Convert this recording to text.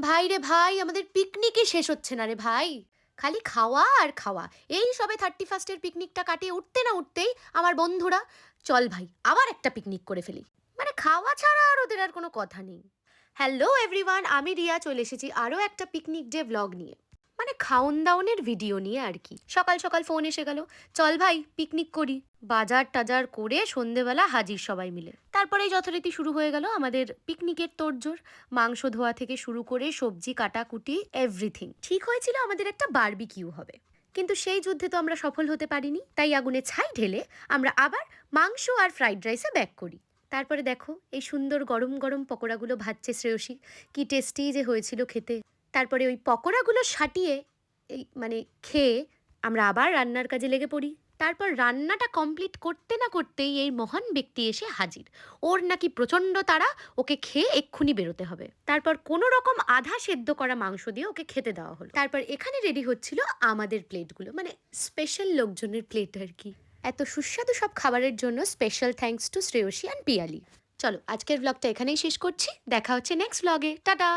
ভাই রে ভাই, আমাদের পিকনিকই শেষ হচ্ছে না রে ভাই। খালি খাওয়া আর খাওয়া। এই সবে 31st এর পিকনিকটা কাটিয়ে উঠতে না উঠতেই আমার বন্ধুরা, চল ভাই আবার একটা পিকনিক করে ফেলি। মানে খাওয়া ছাড়া আর ওদের আর কোনো কথা নেই। হ্যালো এভরিওয়ান, আমি রিয়া চলে এসেছি আরও একটা পিকনিক ডে ব্লগ নিয়ে। মানে খাওন দাওনের ভিডিও নিয়ে আর কি। সকাল সকাল ফোন এসে গেল, চল ভাই পিকনিক করি। বাজার টাজার করে সন্ধেবেলা হাজির সবাই মিলে। তারপরেই যথারীতি শুরু হয়ে গেল আমাদের পিকনিকের তোড়জোড়। মাংস ধোয়া থেকে শুরু করে সবজি কাটাকুটি এভরিথিং। ঠিক হয়েছিল আমাদের একটা বারবিকিউ হবে, কিন্তু সেই যুদ্ধে তো আমরা সফল হতে পারিনি। তাই আগুনে ছাই ঢেলে আমরা আবার মাংস আর ফ্রাইড রাইসে ব্যাক করি। তারপরে দেখো এই সুন্দর গরম গরম পকোড়াগুলো ভাজছে শ্রেয়সী, কি টেস্টি যে হয়েছিল খেতে। তারপরে ওই পকোড়াগুলো সাটিয়ে মানে খেয়ে আমরা আবার রান্নার কাজে লেগে পড়ি। তারপর রান্নাটা কমপ্লিট করতে না করতেই এই মহান ব্যক্তি এসে হাজির। ওর নাকি প্রচণ্ড তাড়া, ওকে খেয়ে এক্ষুনি বেরোতে হবে। তারপর কোনো রকম আধা সেদ্ধ করা মাংস দিয়ে ওকে খেতে দেওয়া হলো। তারপর এখানে রেডি হচ্ছিল আমাদের প্লেটগুলো, মানে স্পেশাল লোকজনের প্লেট আর কি। এত সুস্বাদু সব খাবারের জন্য special thanks to Shreyasi and Piyali. চলো আজকের ব্লগটা এখানেই শেষ করছি, দেখা হচ্ছে নেক্সট ব্লগে, টাটা।